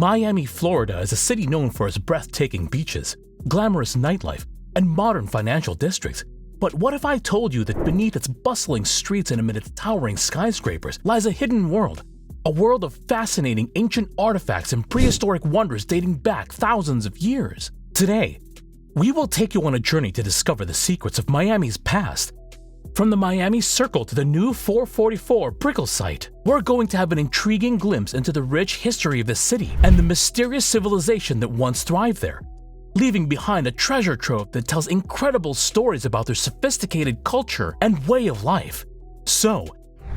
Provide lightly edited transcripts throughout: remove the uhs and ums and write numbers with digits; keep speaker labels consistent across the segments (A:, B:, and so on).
A: Miami, Florida is a city known for its breathtaking beaches, glamorous nightlife, and modern financial districts. But what if I told you that beneath its bustling streets and amid its towering skyscrapers lies a hidden world? A world of fascinating ancient artifacts and prehistoric wonders dating back thousands of years. Today, we will take you on a journey to discover the secrets of Miami's past. From the Miami Circle to the new 444 Brickell site, we're going to have an intriguing glimpse into the rich history of the city and the mysterious civilization that once thrived there, leaving behind a treasure trove that tells incredible stories about their sophisticated culture and way of life. So,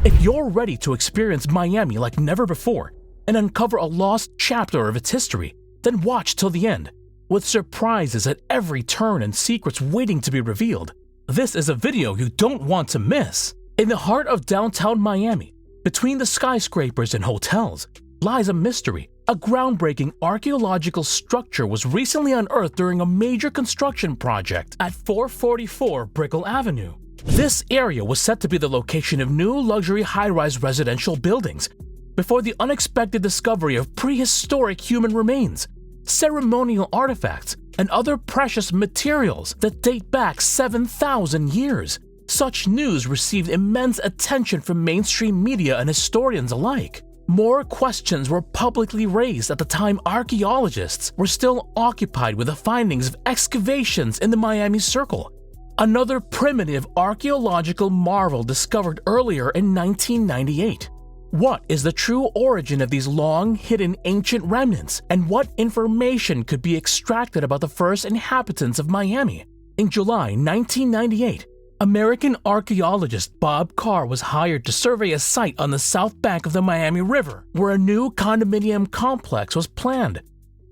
A: if you're ready to experience Miami like never before and uncover a lost chapter of its history, then watch till the end, with surprises at every turn and secrets waiting to be revealed. This is a video you don't want to miss. In the heart of downtown Miami, between the skyscrapers and hotels, lies a mystery. A groundbreaking archaeological structure was recently unearthed during a major construction project at 444 Brickell Avenue. This area was set to be the location of new luxury high-rise residential buildings before the unexpected discovery of prehistoric human remains, ceremonial artifacts, and other precious materials that date back 7,000 years. Such news received immense attention from mainstream media and historians alike. More questions were publicly raised at the time archaeologists were still occupied with the findings of excavations in the Miami Circle, another primitive archaeological marvel discovered earlier in 1998. What is the true origin of these long-hidden ancient remnants, and what information could be extracted about the first inhabitants of Miami? In July 1998, American archaeologist Bob Carr was hired to survey a site on the south bank of the Miami River, where a new condominium complex was planned.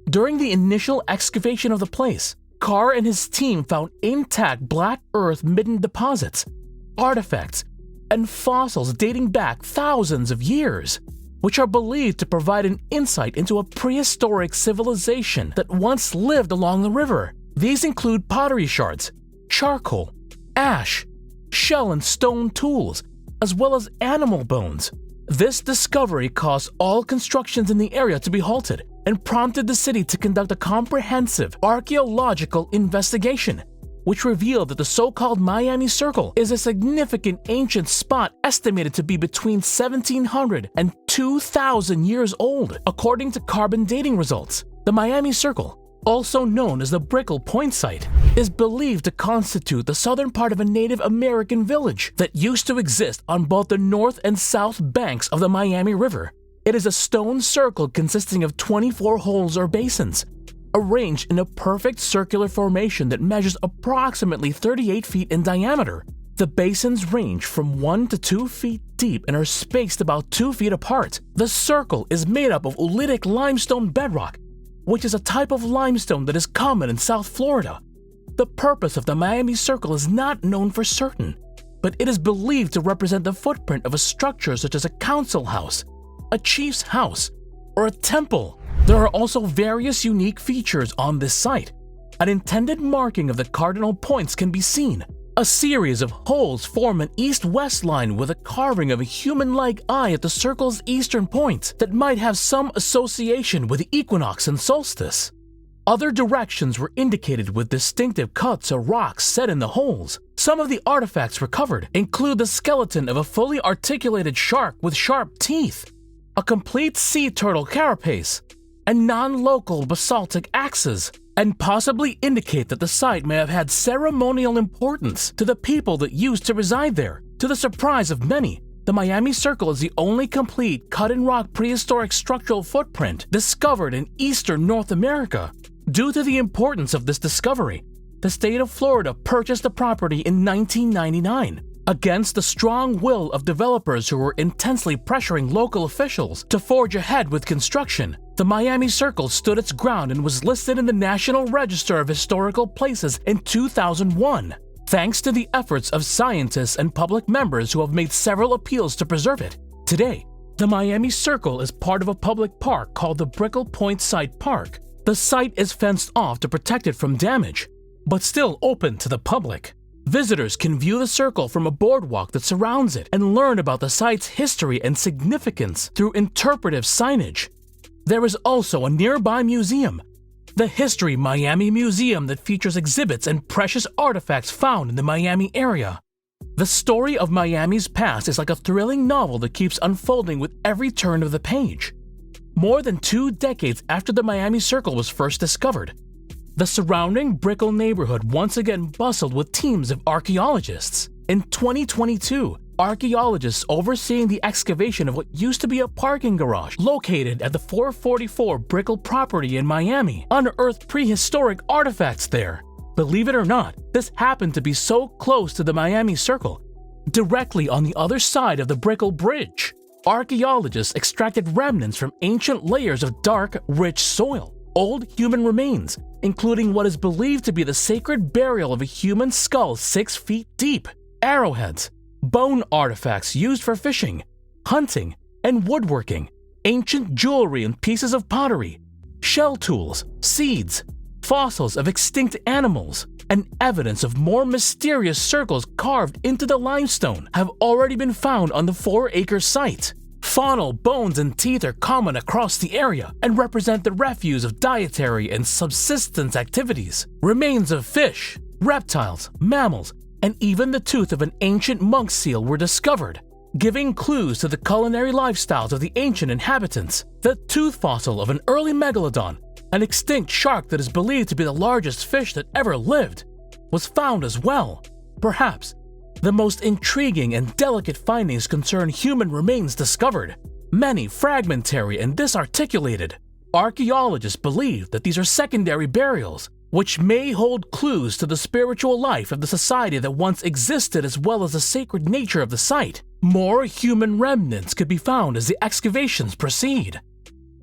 A: During the initial excavation of the place, Carr and his team found intact black earth midden deposits, artifacts, and fossils dating back thousands of years, which are believed to provide an insight into a prehistoric civilization that once lived along the river. These include pottery shards, charcoal, ash, shell and stone tools, as well as animal bones. This discovery caused all constructions in the area to be halted and prompted the city to conduct a comprehensive archaeological investigation, which revealed that the so-called Miami Circle is a significant ancient spot estimated to be between 1,700 and 2,000 years old. According to carbon dating results, the Miami Circle, also known as the Brickell Point site, is believed to constitute the southern part of a Native American village that used to exist on both the north and south banks of the Miami River. It is a stone circle consisting of 24 holes or basins, arranged in a perfect circular formation that measures approximately 38 feet in diameter. The basins range from 1 to 2 feet deep and are spaced about 2 feet apart. The circle is made up of oolitic limestone bedrock, which is a type of limestone that is common in South Florida. The purpose of the Miami Circle is not known for certain, but it is believed to represent the footprint of a structure such as a council house, a chief's house, or a temple. There are also various unique features on this site. An intended marking of the cardinal points can be seen. A series of holes form an east-west line with a carving of a human-like eye at the circle's eastern point that might have some association with the equinox and solstice. Other directions were indicated with distinctive cuts or rocks set in the holes. Some of the artifacts recovered include the skeleton of a fully articulated shark with sharp teeth, a complete sea turtle carapace, and non-local basaltic axes, and possibly indicate that the site may have had ceremonial importance to the people that used to reside there. To the surprise of many, the Miami Circle is the only complete cut-in-rock prehistoric structural footprint discovered in eastern North America. Due to the importance of this discovery, the state of Florida purchased the property in 1999, against the strong will of developers who were intensely pressuring local officials to forge ahead with construction. The Miami Circle stood its ground and was listed in the National Register of Historical Places in 2001, thanks to the efforts of scientists and public members who have made several appeals to preserve it. Today, the Miami Circle is part of a public park called the Brickell Point Site Park. The site is fenced off to protect it from damage, but still open to the public. Visitors can view the circle from a boardwalk that surrounds it and learn about the site's history and significance through interpretive signage. There is also a nearby museum, the History Miami Museum, that features exhibits and precious artifacts found in the Miami area. The story of Miami's past is like a thrilling novel that keeps unfolding with every turn of the page. More than 2 decades after the Miami Circle was first discovered, the surrounding Brickell neighborhood once again bustled with teams of archaeologists. In 2022, archaeologists overseeing the excavation of what used to be a parking garage located at the 444 Brickell property in Miami unearthed prehistoric artifacts there. Believe it or not, this happened to be so close to the Miami Circle, directly on the other side of the Brickell Bridge. Archaeologists extracted remnants from ancient layers of dark, rich soil, old human remains, including what is believed to be the sacred burial of a human skull 6 feet deep, arrowheads, bone artifacts used for fishing, hunting, and woodworking, ancient jewelry and pieces of pottery, shell tools, seeds, fossils of extinct animals, and evidence of more mysterious circles carved into the limestone have already been found on the 4-acre site. Faunal bones and teeth are common across the area and represent the refuse of dietary and subsistence activities. Remains of fish, reptiles, mammals, and even the tooth of an ancient monk seal were discovered, giving clues to the culinary lifestyles of the ancient inhabitants. The tooth fossil of an early megalodon, an extinct shark that is believed to be the largest fish that ever lived, was found as well. Perhaps the most intriguing and delicate findings concern human remains discovered, many fragmentary and disarticulated. Archaeologists believe that these are secondary burials, which may hold clues to the spiritual life of the society that once existed as well as the sacred nature of the site. More human remnants could be found as the excavations proceed.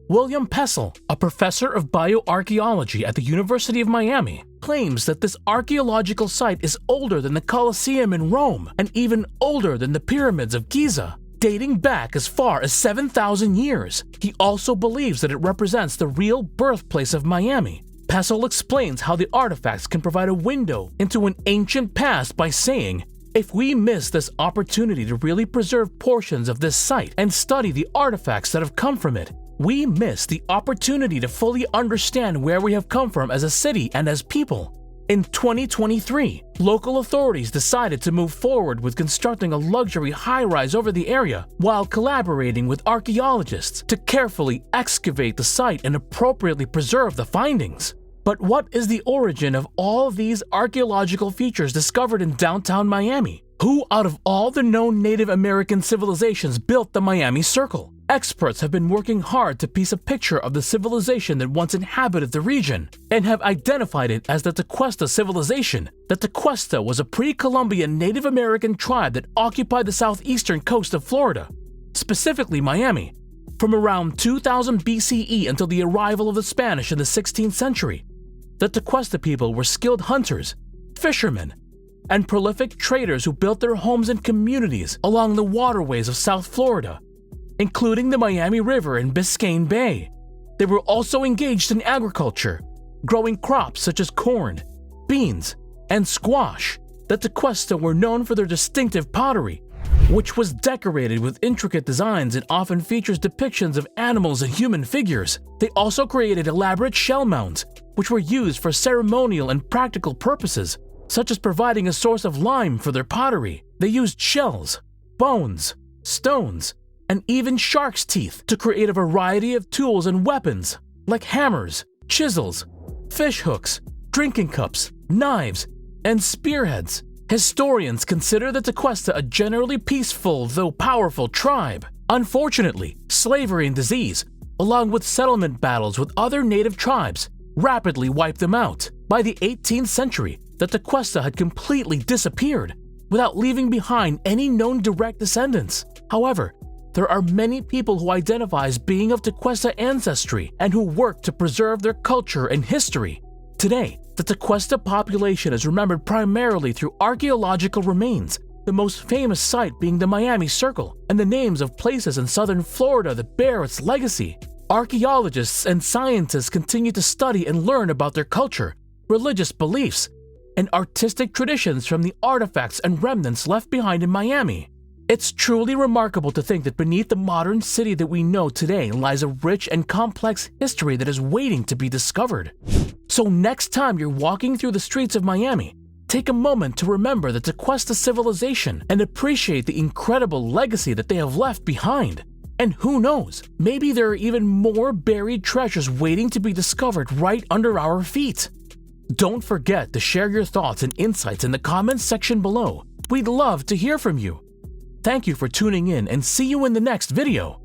A: William PESTLE, a professor of bioarchaeology at the University of Miami, claims that this archaeological site is older than the Colosseum in Rome and even older than the pyramids of Giza, dating back as far as 7,000 years. He also believes that it represents the real birthplace of Miami. PESTLE explains how the artifacts can provide a window into an ancient past by saying, "If we miss this opportunity to really preserve portions of this site and study the artifacts that have come from it, we miss the opportunity to fully understand where we have come from as a city and as people." In 2023, local authorities decided to move forward with constructing a luxury high-rise over the area while collaborating with archaeologists to carefully excavate the site and appropriately preserve the findings. But what is the origin of all these archaeological features discovered in downtown Miami? Who out of all the known Native American civilizations built the Miami Circle? Experts have been working hard to piece a picture of the civilization that once inhabited the region and have identified it as the TEQUESTA civilization. The TEQUESTA was a pre-Columbian Native American tribe that occupied the southeastern coast of Florida, specifically Miami, from around 2000 BCE until the arrival of the Spanish in the 16th century. The TEQUESTA people were skilled hunters, fishermen, and prolific traders who built their homes and communities along the waterways of South Florida, including the Miami River and Biscayne Bay. They were also engaged in agriculture, growing crops such as corn, beans, and squash. The TEQUESTA were known for their distinctive pottery, which was decorated with intricate designs and often features depictions of animals and human figures. They also created elaborate shell mounds, which were used for ceremonial and practical purposes, such as providing a source of lime for their pottery. They used shells, bones, stones, and even shark's teeth to create a variety of tools and weapons, like hammers, chisels, fish hooks, drinking cups, knives, and spearheads. Historians consider the TEQUESTA a generally peaceful though powerful tribe. Unfortunately, slavery and disease, along with settlement battles with other native tribes, rapidly wiped them out. By the 18th century, the TEQUESTA had completely disappeared, without leaving behind any known direct descendants. However, there are many people who identify as being of TEQUESTA ancestry and who work to preserve their culture and history. Today, the TEQUESTA population is remembered primarily through archaeological remains, the most famous site being the Miami Circle, and the names of places in southern Florida that bear its legacy. Archaeologists and scientists continue to study and learn about their culture, religious beliefs, and artistic traditions from the artifacts and remnants left behind in Miami. It's truly remarkable to think that beneath the modern city that we know today lies a rich and complex history that is waiting to be discovered. So next time you're walking through the streets of Miami, take a moment to remember the TEQUESTA civilization and appreciate the incredible legacy that they have left behind. And who knows, maybe there are even more buried treasures waiting to be discovered right under our feet. Don't forget to share your thoughts and insights in the comments section below. We'd love to hear from you. Thank you for tuning in and see you in the next video.